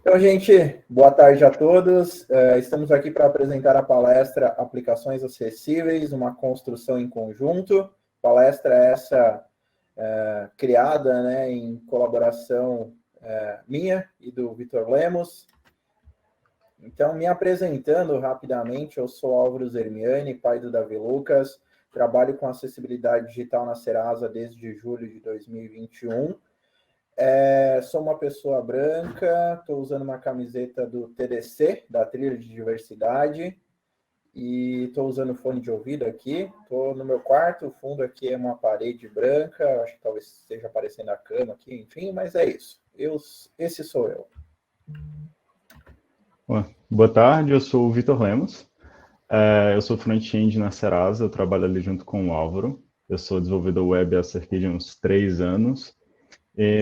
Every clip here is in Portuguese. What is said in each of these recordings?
Então, gente, boa tarde a todos. Estamos aqui para apresentar a palestra Aplicações Acessíveis, uma construção em conjunto. Palestra essa criada, né, em colaboração minha e do Vitor Lemos. Então, me apresentando rapidamente, eu sou Álvaro Zermiani, pai do Davi Lucas, trabalho com acessibilidade digital na Serasa desde julho de 2021. Sou uma pessoa branca, estou usando uma camiseta do TDC, da Trilha de Diversidade, e estou usando fone de ouvido aqui. Estou no meu quarto, o fundo aqui é uma parede branca, acho que talvez esteja aparecendo a cama aqui, enfim, mas é isso. Esse sou eu. Boa tarde, eu sou o Vitor Lemos. Eu sou front-end na Serasa, eu trabalho ali junto com o Álvaro. Eu sou desenvolvedor web há cerca de uns 3 anos.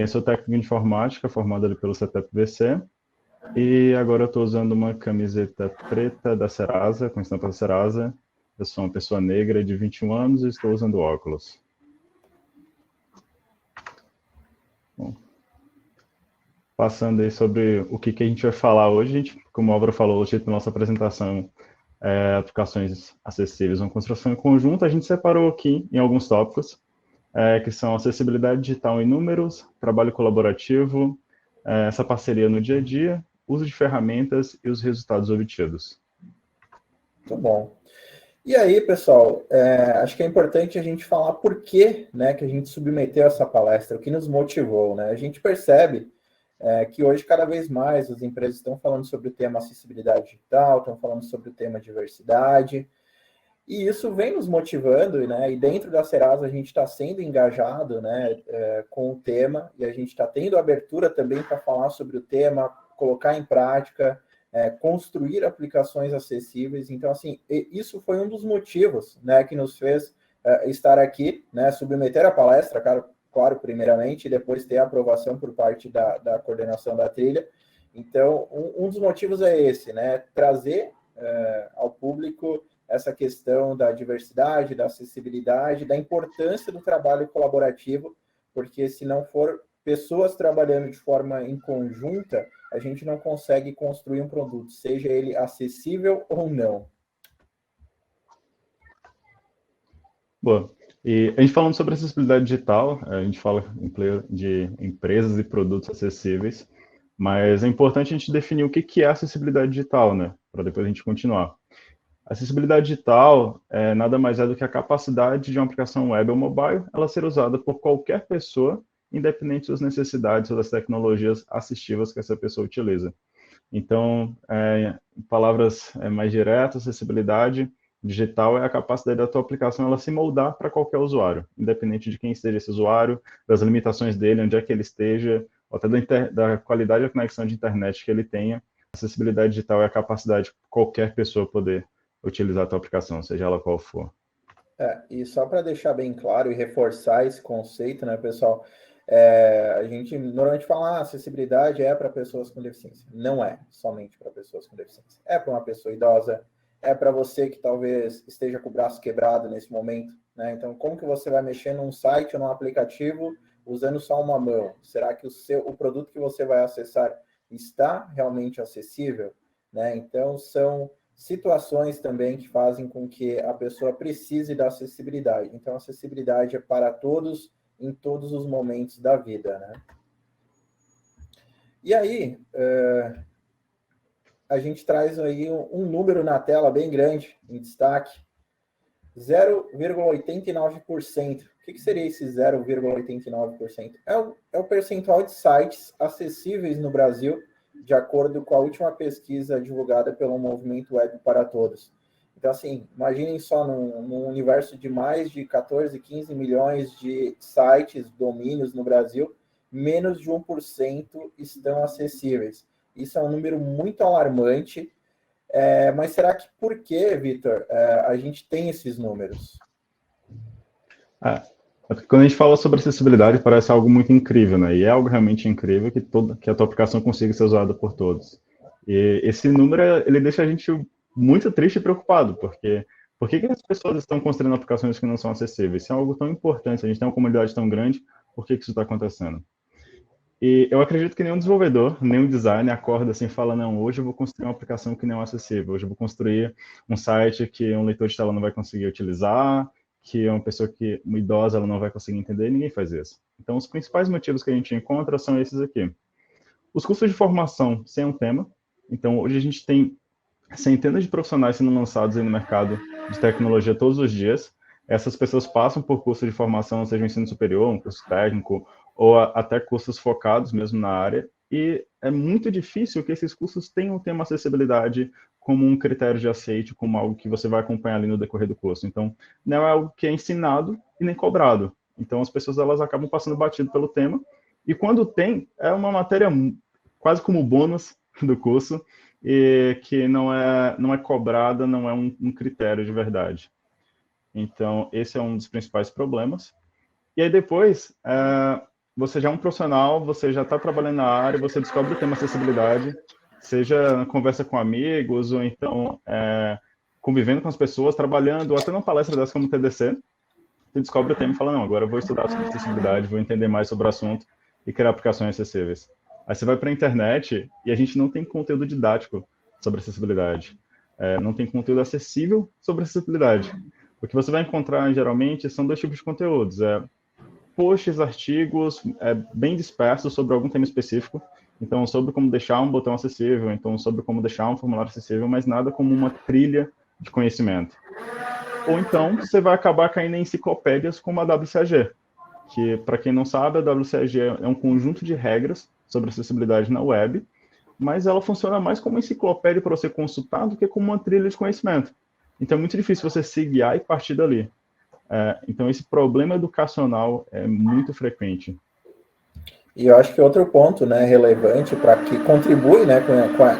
Sou técnico de informática, formado ali pelo CETEP-VC. E agora eu estou usando uma camiseta preta da Serasa, com estampa da Serasa. Eu sou uma pessoa negra de 21 anos e estou usando óculos. Bom, passando aí sobre o que a gente vai falar hoje, como o Álvaro falou, o título da nossa apresentação é Aplicações Acessíveis, uma construção em conjunto. A gente separou aqui em alguns tópicos, que são acessibilidade digital em números, trabalho colaborativo, essa parceria no dia a dia, uso de ferramentas e os resultados obtidos. Muito bom. E aí, pessoal, acho que é importante a gente falar por que, né, que a gente submeteu essa palestra, o que nos motivou, né? A gente percebe que hoje, cada vez mais, as empresas estão falando sobre o tema acessibilidade digital, estão falando sobre o tema diversidade, e isso vem nos motivando, né? E dentro da Serasa a gente está sendo engajado, né, com o tema, e a gente está tendo abertura também para falar sobre o tema, colocar em prática, construir aplicações acessíveis. Então, assim, isso foi um dos motivos, né, que nos fez estar aqui, né, submeter a palestra, claro, primeiramente, e depois ter a aprovação por parte da coordenação da trilha. Então, um dos motivos é esse, né, trazer ao público essa questão da diversidade, da acessibilidade, da importância do trabalho colaborativo, porque se não for pessoas trabalhando de forma em conjunta, a gente não consegue construir um produto, seja ele acessível ou não. Boa. E a gente falando sobre acessibilidade digital, a gente fala de empresas e produtos acessíveis, mas é importante a gente definir o que é acessibilidade digital, né? Para depois a gente continuar. Acessibilidade digital nada mais é do que a capacidade de uma aplicação web ou mobile ela ser usada por qualquer pessoa, independente das necessidades ou das tecnologias assistivas que essa pessoa utiliza. Então, em palavras mais diretas, acessibilidade digital é a capacidade da tua aplicação ela se moldar para qualquer usuário, independente de quem esteja esse usuário, das limitações dele, onde é que ele esteja, ou até da qualidade da conexão de internet que ele tenha. Acessibilidade digital é a capacidade de qualquer pessoa poder utilizar a tua aplicação, seja ela qual for. E só para deixar bem claro e reforçar esse conceito, né, pessoal, a gente normalmente fala acessibilidade é para pessoas com deficiência. Não é somente para pessoas com deficiência. É para uma pessoa idosa, é para você que talvez esteja com o braço quebrado nesse momento, né? Então, como que você vai mexer num site ou num aplicativo usando só uma mão? Será que o produto que você vai acessar está realmente acessível, né? Então, são situações também que fazem com que a pessoa precise da acessibilidade. Então, a acessibilidade é para todos, em todos os momentos da vida, né? E aí, a gente traz aí um número na tela bem grande, em destaque, 0,89%. O que seria esse 0,89%? É o percentual de sites acessíveis no Brasil, de acordo com a última pesquisa divulgada pelo Movimento Web para Todos. Então, assim, imaginem só num universo de mais de 14, 15 milhões de sites, domínios no Brasil, menos de 1% estão acessíveis. Isso é um número muito alarmante, mas será que por que, Vitor, a gente tem esses números? Quando a gente fala sobre acessibilidade, parece algo muito incrível, né? E é algo realmente incrível que a tua aplicação consiga ser usada por todos. E esse número, ele deixa a gente muito triste e preocupado, porque por que as pessoas estão construindo aplicações que não são acessíveis? Isso é algo tão importante, a gente tem uma comunidade tão grande, por que isso está acontecendo? E eu acredito que nenhum desenvolvedor, nenhum designer acorda assim e fala, não, hoje eu vou construir uma aplicação que não é acessível, hoje eu vou construir um site que um leitor de tela não vai conseguir utilizar, que uma pessoa uma idosa ela não vai conseguir entender, ninguém faz isso. Então, os principais motivos que a gente encontra são esses aqui. Os custos de formação sem um tema. Então, hoje a gente tem centenas de profissionais sendo lançados aí no mercado de tecnologia todos os dias. Essas pessoas passam por curso de formação, seja um ensino superior, um curso técnico, ou até cursos focados mesmo na área. E é muito difícil que esses cursos tenham o tema acessibilidade como um critério de aceite, como algo que você vai acompanhar ali no decorrer do curso. Então, não é algo que é ensinado e nem cobrado. Então, as pessoas elas acabam passando batido pelo tema. E quando tem, é uma matéria quase como bônus do curso, e que não é cobrada, não é um critério de verdade. Então, esse é um dos principais problemas. E aí depois, você já é um profissional, você já está trabalhando na área, você descobre o tema acessibilidade, seja na conversa com amigos, ou então convivendo com as pessoas, trabalhando, ou até numa palestra dessa como TDC, você descobre o tema e fala, não, agora eu vou estudar sobre acessibilidade, vou entender mais sobre o assunto e criar aplicações acessíveis. Aí você vai para a internet e a gente não tem conteúdo didático sobre acessibilidade. Não tem conteúdo acessível sobre acessibilidade. O que você vai encontrar, geralmente, são dois tipos de conteúdos. Posts, artigos, bem dispersos sobre algum tema específico. Então, sobre como deixar um botão acessível, então sobre como deixar um formulário acessível, mas nada como uma trilha de conhecimento. Ou então, você vai acabar caindo em enciclopédias como a WCAG, que, para quem não sabe, a WCAG é um conjunto de regras sobre acessibilidade na web, mas ela funciona mais como uma enciclopédia para você consultar do que como uma trilha de conhecimento. Então, é muito difícil você se guiar e partir dali. Então, esse problema educacional é muito frequente. E eu acho que outro ponto, né, relevante para que contribui, né,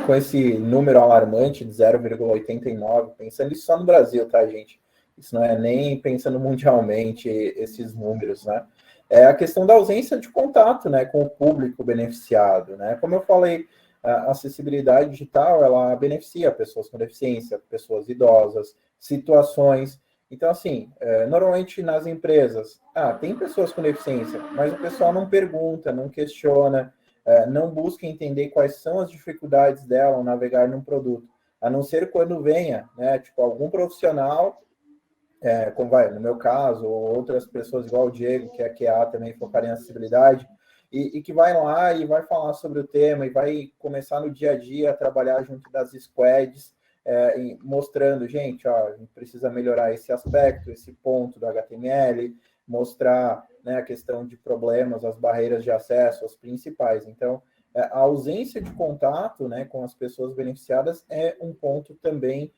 com esse número alarmante de 0,89, pensando isso só no Brasil, tá, gente? Isso não é nem pensando mundialmente esses números, né? É a questão da ausência de contato, né, com o público beneficiado, né? Como eu falei, a acessibilidade digital, ela beneficia pessoas com deficiência, pessoas idosas, situações. Então, assim, normalmente nas empresas, tem pessoas com deficiência, mas o pessoal não pergunta, não questiona, não busca entender quais são as dificuldades dela ao navegar num produto, a não ser quando venha, né, tipo, algum profissional, como vai, no meu caso, ou outras pessoas igual o Diego, que é QA também focado em acessibilidade, e que vai lá e vai falar sobre o tema e vai começar no dia a dia a trabalhar junto das squads, mostrando, gente, ó, a gente precisa melhorar esse aspecto, esse ponto do HTML, mostrar, né, a questão de problemas, as barreiras de acesso, as principais. Então, a ausência de contato, né, com as pessoas beneficiadas é um ponto também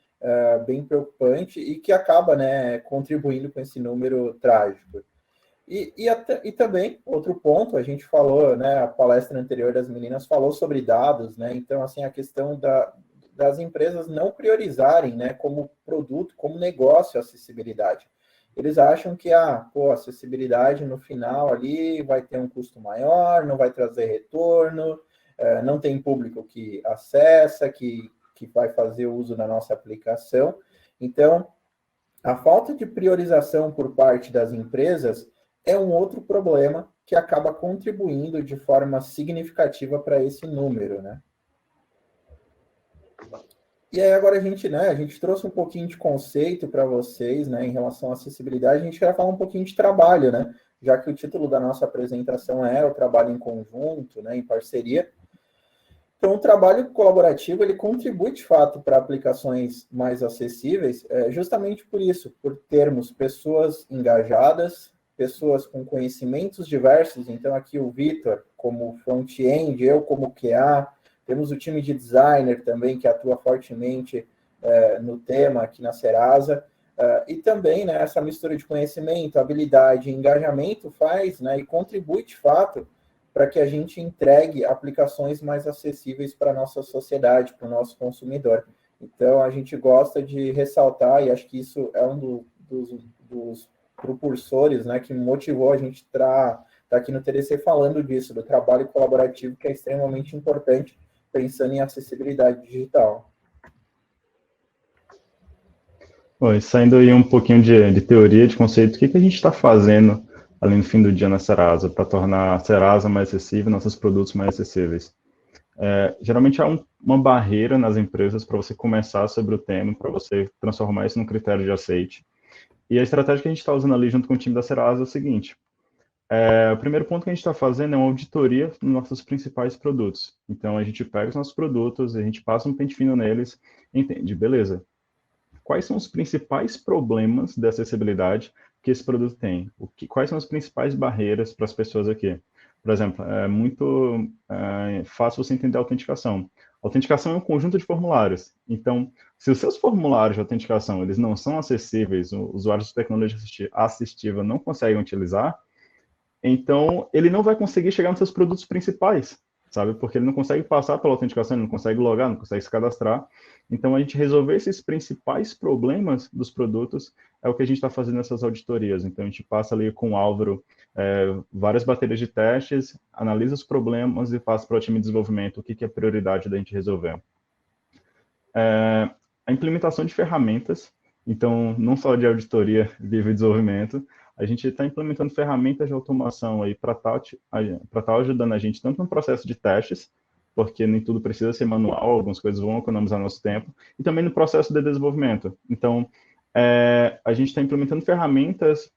bem preocupante e que acaba, né, contribuindo com esse número trágico. E também, outro ponto, a gente falou, né, a palestra anterior das meninas falou sobre dados, né, então, assim, a questão das empresas não priorizarem, né, como produto, como negócio, a acessibilidade. Eles acham que a acessibilidade no final ali vai ter um custo maior, não vai trazer retorno, não tem público que acessa, que vai fazer uso da nossa aplicação. Então, a falta de priorização por parte das empresas é um outro problema que acaba contribuindo de forma significativa para esse número, né? E aí agora a gente trouxe um pouquinho de conceito para vocês, né, em relação à acessibilidade, a gente vai falar um pouquinho de trabalho, né? Já que o título da nossa apresentação é o trabalho em conjunto, né, em parceria. Então, o trabalho colaborativo, ele contribui, de fato, para aplicações mais acessíveis, justamente por isso, por termos pessoas engajadas, pessoas com conhecimentos diversos. Então, aqui o Vitor, como front-end, eu como QA, temos o time de designer também, que atua fortemente no tema aqui na Serasa, e também, né, essa mistura de conhecimento, habilidade e engajamento faz, né, e contribui, de fato, para que a gente entregue aplicações mais acessíveis para a nossa sociedade, para o nosso consumidor. Então, a gente gosta de ressaltar, e acho que isso é um dos propulsores, né, que motivou a gente estar aqui no TDC falando disso, do trabalho colaborativo, que é extremamente importante, pensando em acessibilidade digital. Bom, saindo aí um pouquinho de teoria, de conceito, o que a gente está fazendo ali no fim do dia na Serasa, para tornar a Serasa mais acessível, nossos produtos mais acessíveis? Geralmente há uma barreira nas empresas para você começar sobre o tema, para você transformar isso num critério de aceite. E a estratégia que a gente está usando ali junto com o time da Serasa é o seguinte: o primeiro ponto que a gente está fazendo é uma auditoria nos nossos principais produtos. Então, a gente pega os nossos produtos, a gente passa um pente fino neles, entende, beleza, quais são os principais problemas de acessibilidade que esse produto tem? Quais são as principais barreiras para as pessoas aqui? Por exemplo, é muito fácil você entender a autenticação. A autenticação é um conjunto de formulários. Então, se os seus formulários de autenticação eles não são acessíveis, os usuários de tecnologia assistiva não conseguem utilizar, então ele não vai conseguir chegar nos seus produtos principais, sabe? Porque ele não consegue passar pela autenticação, ele não consegue logar, não consegue se cadastrar. Então, a gente resolver esses principais problemas dos produtos é o que a gente está fazendo nessas auditorias. Então, a gente passa ali com o Álvaro várias baterias de testes, analisa os problemas e passa para o time de desenvolvimento o que é prioridade da gente resolver. A implementação de ferramentas, então, não só de auditoria, vive desenvolvimento, a gente está implementando ferramentas de automação aí para estar ajudando a gente tanto no processo de testes, porque nem tudo precisa ser manual, algumas coisas vão economizar nosso tempo, e também no processo de desenvolvimento. Então, a gente está implementando ferramentas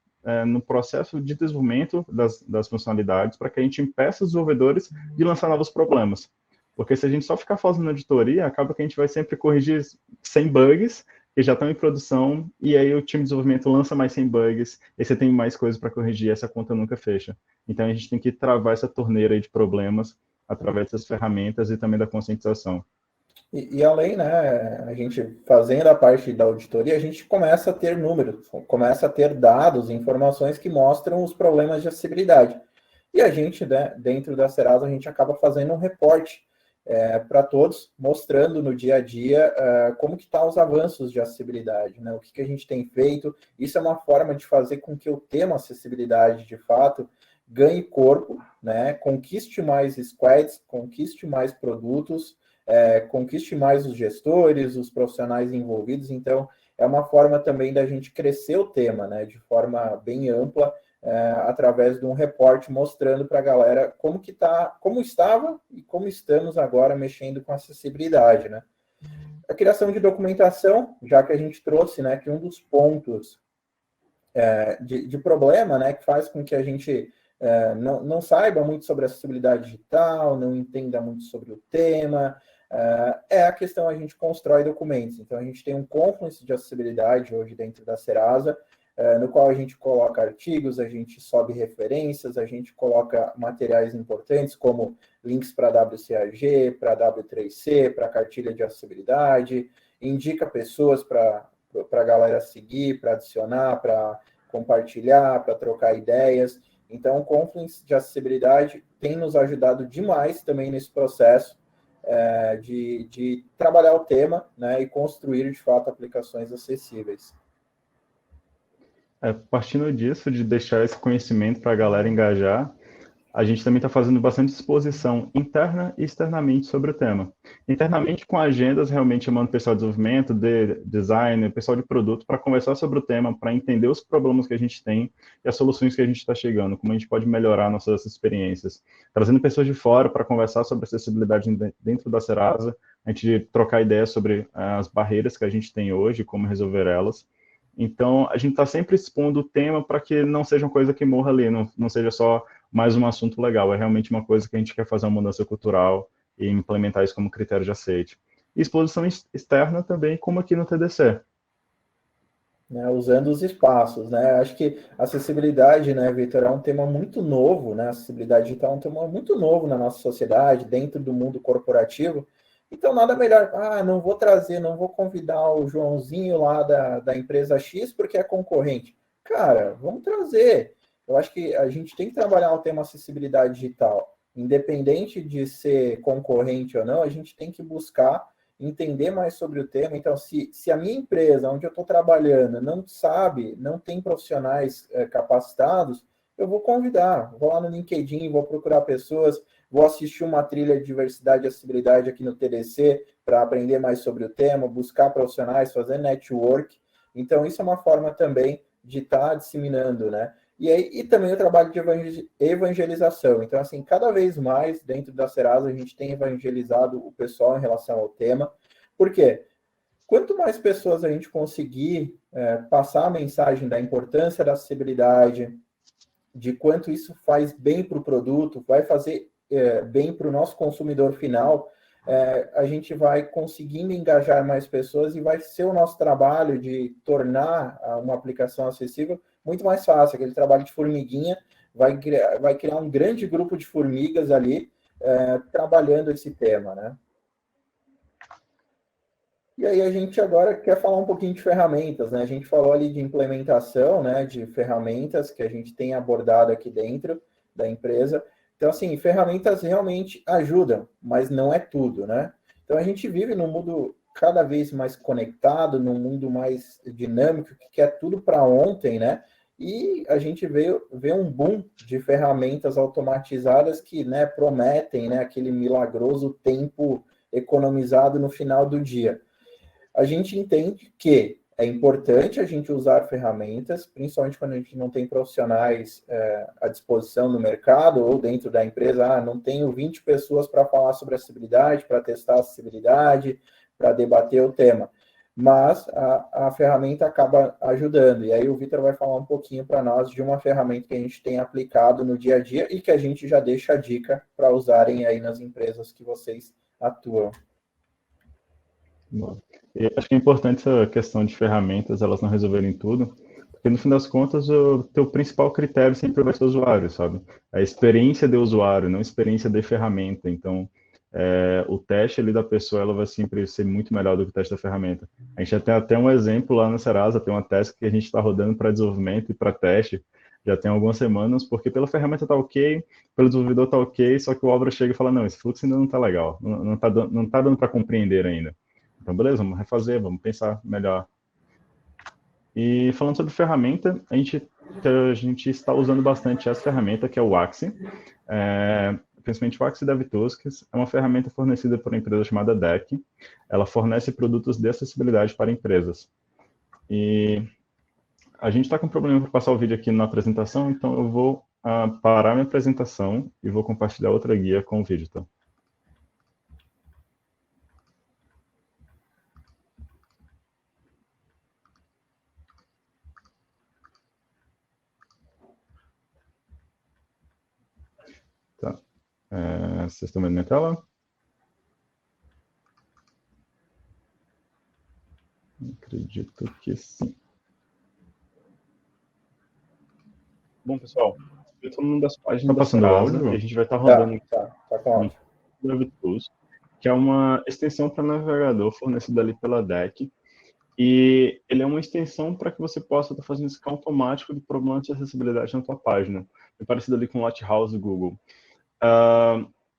no processo de desenvolvimento das funcionalidades para que a gente impeça os desenvolvedores de lançar novos problemas. Porque se a gente só ficar fazendo auditoria, acaba que a gente vai sempre corrigir 100 bugs que já estão em produção, e aí o time de desenvolvimento lança mais 100 bugs, e você tem mais coisas para corrigir, essa conta nunca fecha. Então, a gente tem que travar essa torneira aí de problemas através dessas ferramentas e também da conscientização. E além, né, a gente fazendo a parte da auditoria, a gente começa a ter números, começa a ter dados, informações que mostram os problemas de acessibilidade. E a gente, né, dentro da Serasa, a gente acaba fazendo um reporte para todos, mostrando no dia a dia como que estão os avanços de acessibilidade, né? O que a gente tem feito. Isso é uma forma de fazer com que o tema acessibilidade, de fato, ganhe corpo, né? Conquiste mais squads, conquiste mais produtos, conquiste mais os gestores, os profissionais envolvidos. Então, é uma forma também da gente crescer o tema, né? De forma bem ampla, através de um reporte mostrando para a galera como estava e como estamos agora mexendo com acessibilidade, né? A criação de documentação, já que a gente trouxe, né, que um dos pontos de problema, né, que faz com que a gente não saiba muito sobre acessibilidade digital, não entenda muito sobre o tema, é a questão, a gente constrói documentos. Então, a gente tem um Confluence de acessibilidade hoje dentro da Serasa, no qual a gente coloca artigos, a gente sobe referências, a gente coloca materiais importantes, como links para WCAG, para W3C, para cartilha de acessibilidade, indica pessoas para a galera seguir, para adicionar, para compartilhar, para trocar ideias. Então, o Confluence de acessibilidade tem nos ajudado demais também nesse processo de trabalhar o tema, né, e construir, de fato, aplicações acessíveis. Partindo disso, de deixar esse conhecimento para a galera engajar, a gente também está fazendo bastante exposição interna e externamente sobre o tema. Internamente, com agendas, realmente chamando o pessoal de desenvolvimento, de design, pessoal de produto, para conversar sobre o tema, para entender os problemas que a gente tem e as soluções que a gente está chegando, como a gente pode melhorar nossas experiências. Trazendo pessoas de fora para conversar sobre acessibilidade dentro da Serasa, a gente trocar ideias sobre as barreiras que a gente tem hoje, como resolver elas. Então, a gente está sempre expondo o tema para que não seja uma coisa que morra ali, não seja só mais um assunto legal, é realmente uma coisa que a gente quer fazer uma mudança cultural e implementar isso como critério de aceite. E exposição externa também, como aqui no TDC. Né, usando os espaços, né? Acho que acessibilidade, né, Vitor, é um tema muito novo, né? Acessibilidade digital é um tema muito novo na nossa sociedade, dentro do mundo corporativo. Então, nada melhor. Não vou trazer, não vou convidar o Joãozinho lá da empresa X porque é concorrente. Cara, vamos trazer. Eu acho que a gente tem que trabalhar o tema acessibilidade digital. Independente de ser concorrente ou não, a gente tem que buscar entender mais sobre o tema. Então, se a minha empresa, onde eu estou trabalhando, não sabe, não tem profissionais capacitados, eu vou convidar. Vou lá no LinkedIn, vou procurar pessoas, vou assistir uma trilha de diversidade e acessibilidade aqui no TDC para aprender mais sobre o tema, buscar profissionais, fazer network. Então, isso é uma forma também de estar disseminando, né? E também o trabalho de evangelização. Então, assim, cada vez mais dentro da Serasa a gente tem evangelizado o pessoal em relação ao tema. Por quê? Quanto mais pessoas a gente conseguir passar a mensagem da importância da acessibilidade, de quanto isso faz bem para o produto, vai fazer bem para o nosso consumidor final, a gente vai conseguindo engajar mais pessoas e vai ser o nosso trabalho de tornar uma aplicação acessível muito mais fácil. Aquele trabalho de formiguinha vai criar um grande grupo de formigas ali trabalhando esse tema, né? E aí a gente agora quer falar um pouquinho de ferramentas, né? A gente falou ali de implementação, né? De ferramentas que a gente tem abordado aqui dentro da empresa. Então, assim, ferramentas realmente ajudam, mas não é tudo, né? Então, a gente vive num mundo cada vez mais conectado, num mundo mais dinâmico, que quer tudo para ontem, né? E a gente vê um boom de ferramentas automatizadas que, né, prometem, né, aquele milagroso tempo economizado no final do dia. A gente entende que é importante a gente usar ferramentas, principalmente quando a gente não tem profissionais à disposição no mercado ou dentro da empresa. Não tenho 20 pessoas para falar sobre acessibilidade, para testar a acessibilidade, para debater o tema. Mas a ferramenta acaba ajudando. E aí o Vitor vai falar um pouquinho para nós de uma ferramenta que a gente tem aplicado no dia a dia e que a gente já deixa a dica para usarem aí nas empresas que vocês atuam. Bom, eu acho que é importante essa questão de ferramentas, elas não resolverem tudo, porque no fim das contas o teu principal critério sempre vai ser o usuário, sabe? A experiência do usuário, não a experiência de ferramenta. Então, o teste ali da pessoa, ela vai sempre ser muito melhor do que o teste da ferramenta. A gente já tem até um exemplo lá na Serasa, tem uma task que a gente está rodando para desenvolvimento e para teste, já tem algumas semanas, porque pela ferramenta está ok, pelo desenvolvedor está ok, só que o Obra chega e fala, não, esse fluxo ainda não está legal, não está dando para compreender ainda. Então, beleza, vamos refazer, vamos pensar melhor. E falando sobre ferramenta, a gente está usando bastante essa ferramenta, que é o Axie, principalmente o Axie DevTools, é uma ferramenta fornecida por uma empresa chamada DEC. Ela fornece produtos de acessibilidade para empresas. E a gente está com problema para passar o vídeo aqui na apresentação, então eu vou parar minha apresentação e vou compartilhar outra guia com o vídeo, tá? Tá. Vocês estão vendo minha tela? Acredito que sim. Bom, pessoal, eu estou numa das páginas da Serasa e a gente vai estar rodando Tá com o DevTools, que é uma extensão para navegador fornecida ali pela DEC. E ele é uma extensão para que você possa estar fazendo scan automático de problemas de acessibilidade na tua página. É parecido ali com o Lighthouse do Google.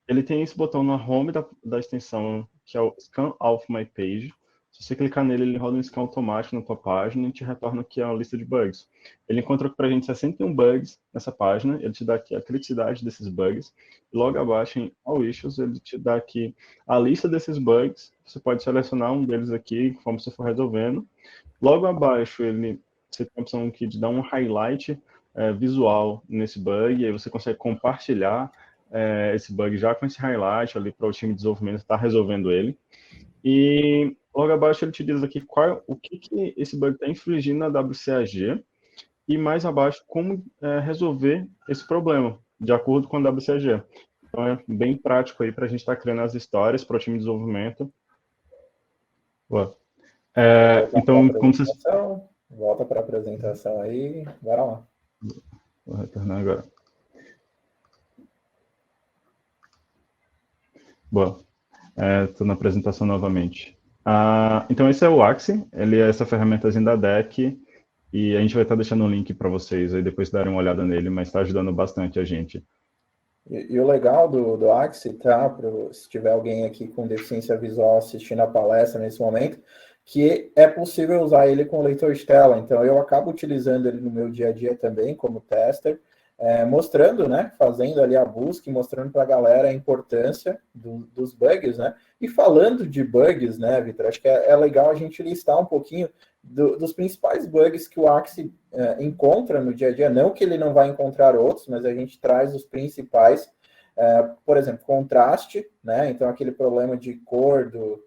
Ele tem esse botão na home da extensão, que é o Scan Off My Page. Se você clicar nele, ele roda um scan automático na tua página e te retorna aqui a lista de bugs. Ele encontrou para a gente 61 bugs nessa página, ele te dá aqui a criticidade desses bugs. E logo abaixo, em All Issues, ele te dá aqui a lista desses bugs. Você pode selecionar um deles aqui, conforme você for resolvendo. Logo abaixo, você tem a opção aqui de dar um highlight visual nesse bug, e aí você consegue compartilhar esse bug já com esse highlight ali para o time de desenvolvimento estar resolvendo ele. E logo abaixo ele te diz aqui o que esse bug está infringindo na WCAG e mais abaixo como resolver esse problema de acordo com a WCAG. Então é bem prático aí para a gente estar criando as histórias para o time de desenvolvimento. Então, como vocês... Volta para a apresentação aí, bora lá. Vou retornar agora. Boa. Estou na apresentação novamente. Então, esse é o Axie, ele é essa ferramentazinha da DEC, e a gente vai estar deixando um link para vocês aí depois darem uma olhada nele, mas está ajudando bastante a gente. E o legal do Axie, tá? Se tiver alguém aqui com deficiência visual assistindo a palestra nesse momento, que é possível usar ele com leitor de tela. Então, eu acabo utilizando ele no meu dia a dia também, como tester. mostrando, né, fazendo ali a busca e mostrando para a galera a importância dos bugs, né, e falando de bugs, né, Vitor, acho que é legal a gente listar um pouquinho dos principais bugs que o Axie encontra no dia a dia, não que ele não vai encontrar outros, mas a gente traz os principais, por exemplo, contraste, né, então aquele problema de cor do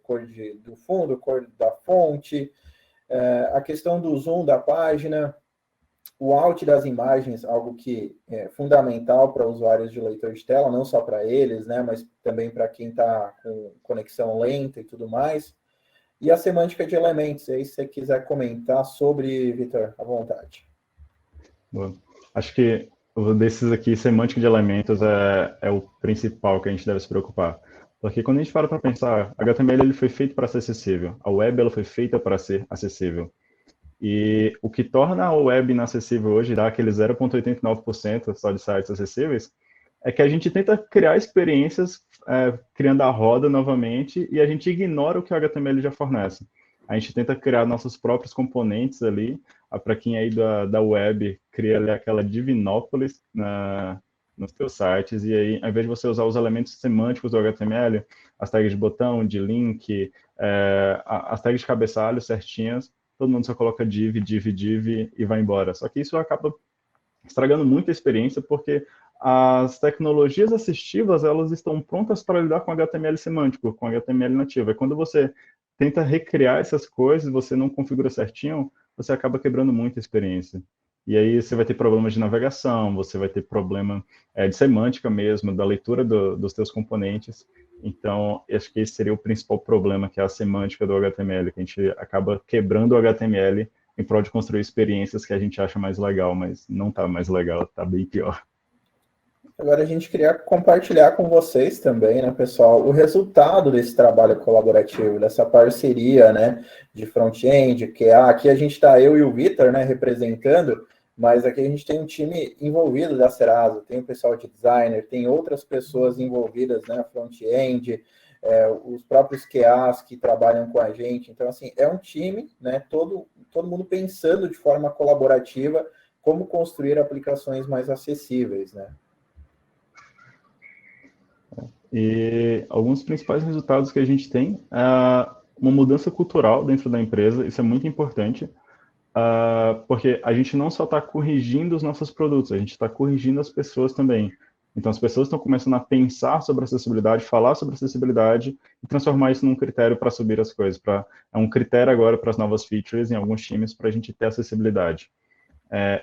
fundo, cor da fonte, a questão do zoom da página, o out das imagens, algo que é fundamental para usuários de leitor de tela, não só para eles, né, mas também para quem está com conexão lenta e tudo mais. E a semântica de elementos, aí se você quiser comentar sobre, Vitor, à vontade. Bom, acho que desses aqui, semântica de elementos é o principal que a gente deve se preocupar. Porque quando a gente para pensar, HTML ele foi feito para ser acessível, a web ela foi feita para ser acessível. E o que torna a web inacessível hoje, dá aquele 0,89% só de sites acessíveis, é que a gente tenta criar experiências criando a roda novamente e a gente ignora o que o HTML já fornece. A gente tenta criar nossos próprios componentes ali. Para quem aí da web, cria ali aquela Divinópolis nos seus sites, e aí, ao invés de você usar os elementos semânticos do HTML, as tags de botão, de link, as tags de cabeçalho certinhas, todo mundo só coloca div e vai embora. Só que isso acaba estragando muito a experiência, porque as tecnologias assistivas, elas estão prontas para lidar com HTML semântico, com HTML nativo. E quando você tenta recriar essas coisas, você não configura certinho, você acaba quebrando muito a experiência. E aí você vai ter problemas de navegação, você vai ter problema de semântica mesmo, da leitura dos teus componentes. Então, acho que esse seria o principal problema, que é a semântica do HTML, que a gente acaba quebrando o HTML em prol de construir experiências que a gente acha mais legal, mas não está mais legal, está bem pior. Agora a gente queria compartilhar com vocês também, né, pessoal, o resultado desse trabalho colaborativo, dessa parceria, né, de front-end, que aqui a gente está, eu e o Vitor, né, representando, mas aqui a gente tem um time envolvido da Serasa, tem o pessoal de designer, tem outras pessoas envolvidas, né, front-end, os próprios QAs que trabalham com a gente. Então, assim, é um time, né, todo mundo pensando de forma colaborativa como construir aplicações mais acessíveis, né. E alguns principais resultados que a gente tem é uma mudança cultural dentro da empresa, isso é muito importante, porque a gente não só está corrigindo os nossos produtos, a gente está corrigindo as pessoas também. Então, as pessoas estão começando a pensar sobre acessibilidade, falar sobre acessibilidade e transformar isso num critério para subir as coisas. É um critério agora para as novas features em alguns times para a gente ter acessibilidade.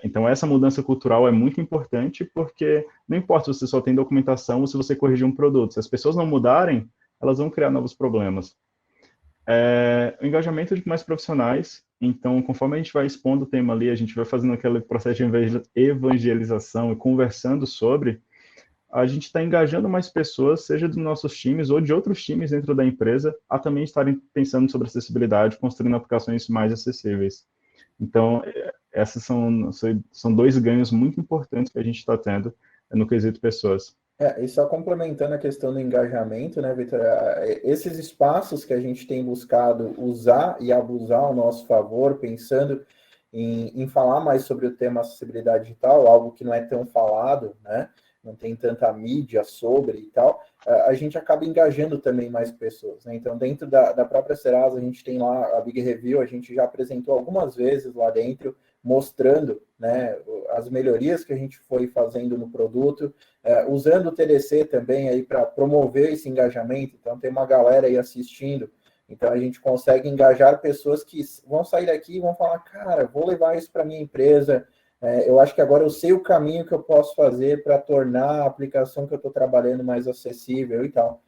Então, essa mudança cultural é muito importante, porque não importa se você só tem documentação ou se você corrigir um produto. Se as pessoas não mudarem, elas vão criar novos problemas. O engajamento de mais profissionais. Então, conforme a gente vai expondo o tema ali, a gente vai fazendo aquele processo de evangelização e conversando sobre, a gente está engajando mais pessoas, seja dos nossos times ou de outros times dentro da empresa, a também estarem pensando sobre acessibilidade, construindo aplicações mais acessíveis. Então, esses são dois ganhos muito importantes que a gente está tendo no quesito pessoas. E só complementando a questão do engajamento, né, Vitor? Esses espaços que a gente tem buscado usar e abusar ao nosso favor, pensando em falar mais sobre o tema acessibilidade digital, algo que não é tão falado, né? Não tem tanta mídia sobre e tal, a gente acaba engajando também mais pessoas, né? Então, dentro da própria Serasa, a gente tem lá a Big Review, a gente já apresentou algumas vezes lá dentro, mostrando, né, as melhorias que a gente foi fazendo no produto, usando o TDC também aí para promover esse engajamento. Então, tem uma galera aí assistindo. Então, a gente consegue engajar pessoas que vão sair daqui e vão falar, cara, vou levar isso para minha empresa. Eu acho que agora eu sei o caminho que eu posso fazer para tornar a aplicação que eu estou trabalhando mais acessível e tal.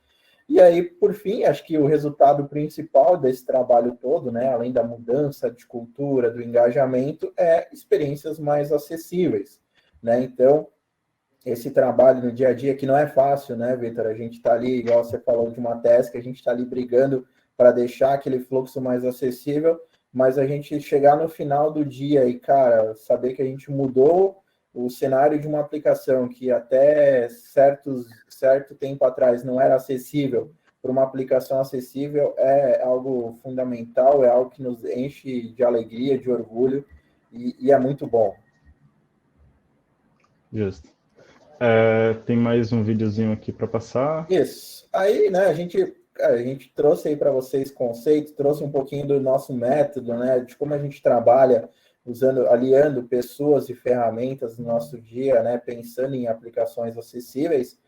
E aí, por fim, acho que o resultado principal desse trabalho todo, né, além da mudança de cultura, do engajamento, é experiências mais acessíveis, né? Então, esse trabalho no dia a dia, que não é fácil, né, Vitor? A gente está ali, igual você falou de uma task, a gente está ali brigando para deixar aquele fluxo mais acessível, mas a gente chegar no final do dia e, cara, saber que a gente mudou o cenário de uma aplicação que até certo tempo atrás não era acessível, para uma aplicação acessível é algo fundamental, é algo que nos enche de alegria, de orgulho, e é muito bom. Justo. Tem mais um videozinho aqui para passar. Isso. Aí, né, a gente trouxe aí para vocês conceitos, trouxe um pouquinho do nosso método, né, de como a gente trabalha aliando pessoas e ferramentas no nosso dia, né, pensando em aplicações acessíveis.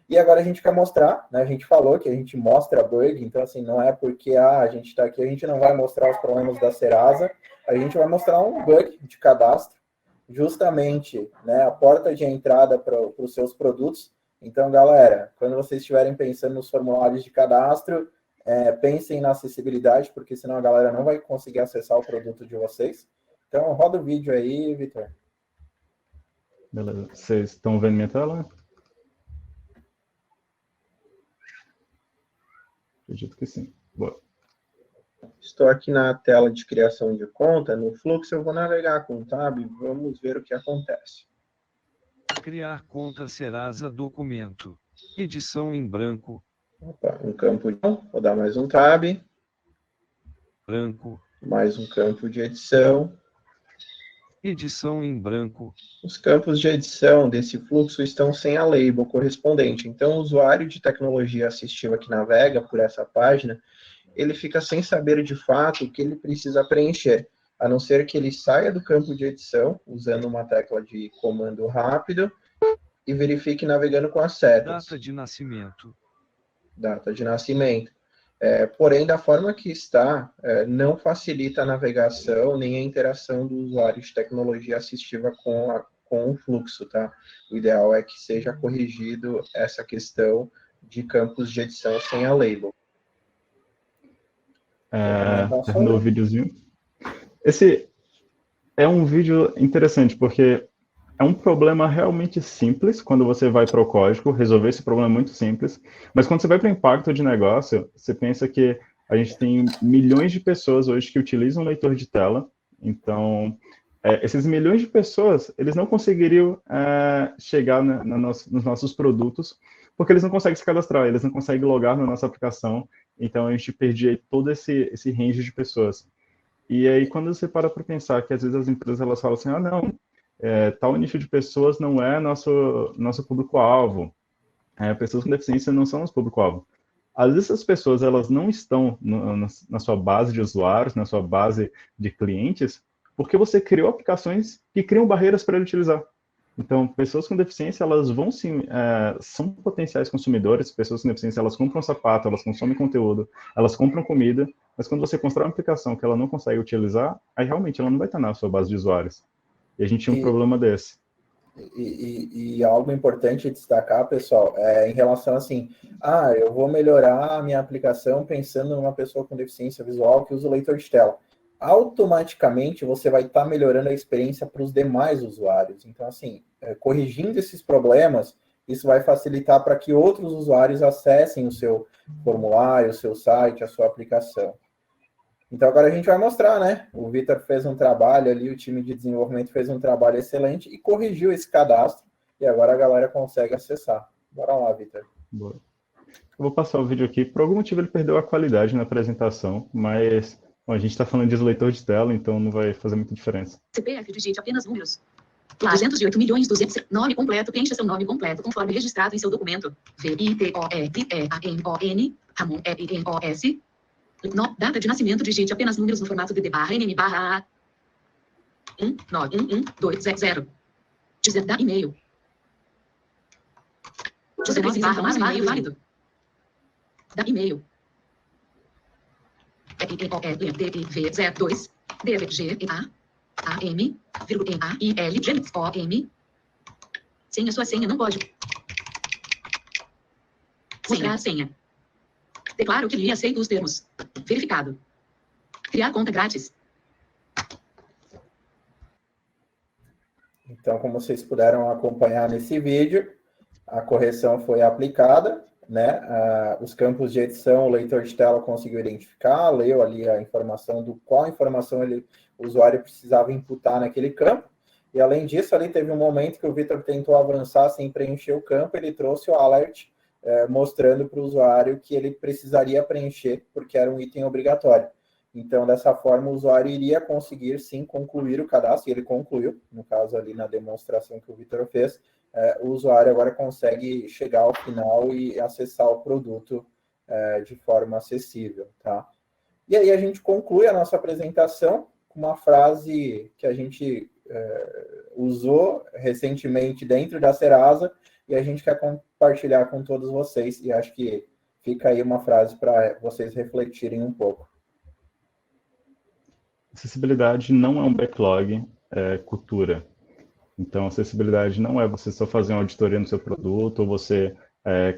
E agora a gente quer mostrar, né, a gente falou que a gente mostra bug, então assim, não é porque a gente está aqui, a gente não vai mostrar os problemas da Serasa, a gente vai mostrar um bug de cadastro, justamente, né, a porta de entrada para os seus produtos. Então, galera, quando vocês estiverem pensando nos formulários de cadastro, pensem na acessibilidade, porque senão a galera não vai conseguir acessar o produto de vocês. Então, roda o vídeo aí, Vitor. Beleza. Vocês estão vendo minha tela? Acredito que sim. Boa. Estou aqui na tela de criação de conta. No fluxo, eu vou navegar com o tab e vamos ver o que acontece. Criar conta Serasa documento. Edição em branco. Opa, um campo de... Vou dar mais um tab. Branco. Mais um campo de edição. Edição em branco. Os campos de edição desse fluxo estão sem a label correspondente. Então, o usuário de tecnologia assistiva que navega por essa página, ele fica sem saber de fato o que ele precisa preencher, a não ser que ele saia do campo de edição, usando uma tecla de comando rápido, e verifique navegando com as setas. Data de nascimento. Data de nascimento. Porém, da forma que está, não facilita a navegação nem a interação do usuário de tecnologia assistiva com o fluxo, tá? O ideal é que seja corrigido essa questão de campos de edição sem a label. Terminou o videozinho. Esse é um vídeo interessante, porque é um problema realmente simples quando você vai para o código, resolver esse problema é muito simples, mas quando você vai para o impacto de negócio, você pensa que a gente tem milhões de pessoas hoje que utilizam leitor de tela, então esses milhões de pessoas, eles não conseguiriam chegar nos nossos produtos, porque eles não conseguem se cadastrar, eles não conseguem logar na nossa aplicação, então a gente perdia todo esse range de pessoas. E aí, quando você para pensar que às vezes as empresas elas falam assim, não, tal nicho de pessoas não é nosso público-alvo, pessoas com deficiência não são nosso público-alvo. Às vezes essas pessoas elas não estão na sua base de usuários, na sua base de clientes, porque você criou aplicações que criam barreiras para ele utilizar. Então, pessoas com deficiência, elas vão sim, são potenciais consumidores, pessoas com deficiência, elas compram sapato, elas consomem conteúdo, elas compram comida, mas quando você constrói uma aplicação que ela não consegue utilizar, aí realmente ela não vai estar na sua base de usuários. E a gente tinha um problema desse. E algo importante destacar, pessoal, em relação assim, eu vou melhorar a minha aplicação pensando numa pessoa com deficiência visual que usa o leitor de tela. Automaticamente você vai estar melhorando a experiência para os demais usuários. Então, assim, corrigindo esses problemas, isso vai facilitar para que outros usuários acessem o seu formulário, o seu site, a sua aplicação. Então, agora a gente vai mostrar, né? O Vitor fez um trabalho ali, o time de desenvolvimento fez um trabalho excelente e corrigiu esse cadastro, e agora a galera consegue acessar. Bora lá, Vitor. Boa. Eu vou passar o vídeo aqui. Por algum motivo ele perdeu a qualidade na apresentação, mas bom, a gente está falando de leitor de tela, então não vai fazer muita diferença. CPF digite apenas números. 208.200.000. Nome completo. Preencha seu nome completo conforme registrado em seu documento. VITOREAMON Ramon EMOS. Data de nascimento digite apenas números no formato DD/NM/A 1911200. Da e-mail. 19/e-mail válido. Da e-mail. DIV02 DVGEA AM, AIL, OM. Senha, sua senha não pode. Mostrar senha. Declaro que lhe aceito os termos. Verificado. Criar conta grátis. Então, como vocês puderam acompanhar nesse vídeo, a correção foi aplicada, né? Os campos de edição, o leitor de tela conseguiu identificar, leu ali a informação do qual informação o usuário precisava imputar naquele campo. E além disso, ali teve um momento que o Vitor tentou avançar sem preencher o campo, ele trouxe o alert mostrando para o usuário que ele precisaria preencher, porque era um item obrigatório. Então, dessa forma, o usuário iria conseguir, sim, concluir o cadastro, e ele concluiu, no caso ali na demonstração que o Vitor fez, o usuário agora consegue chegar ao final e acessar o produto de forma acessível, tá? E aí a gente conclui a nossa apresentação com uma frase que a gente usou recentemente dentro da Serasa e a gente quer compartilhar com todos vocês, e acho que fica aí uma frase para vocês refletirem um pouco. Acessibilidade não é um backlog, é cultura. Então, acessibilidade não é você só fazer uma auditoria no seu produto, ou você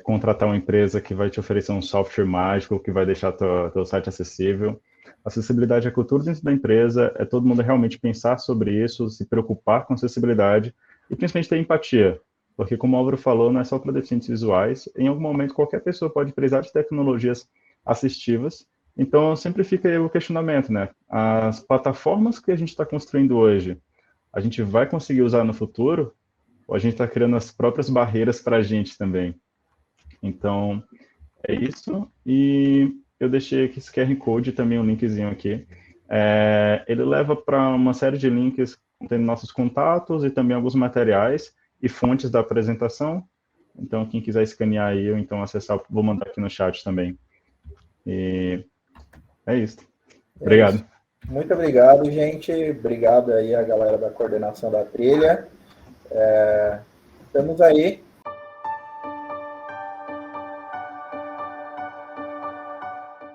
contratar uma empresa que vai te oferecer um software mágico que vai deixar teu site acessível. Acessibilidade é cultura dentro da empresa, é todo mundo realmente pensar sobre isso, se preocupar com acessibilidade e principalmente ter empatia. Porque, como o Álvaro falou, não é só para deficientes visuais. Em algum momento, qualquer pessoa pode precisar de tecnologias assistivas. Então, sempre fica aí o questionamento, né? As plataformas que a gente está construindo hoje, a gente vai conseguir usar no futuro? Ou a gente está criando as próprias barreiras para a gente também? Então, é isso. E eu deixei aqui esse QR Code, também um linkzinho aqui. Ele leva para uma série de links contendo nossos contatos e também alguns materiais e fontes da apresentação. Então, quem quiser escanear aí ou então acessar, vou mandar aqui no chat também. E é isso. Obrigado. Isso. Muito obrigado, gente. Obrigado aí a galera da coordenação da trilha. Estamos aí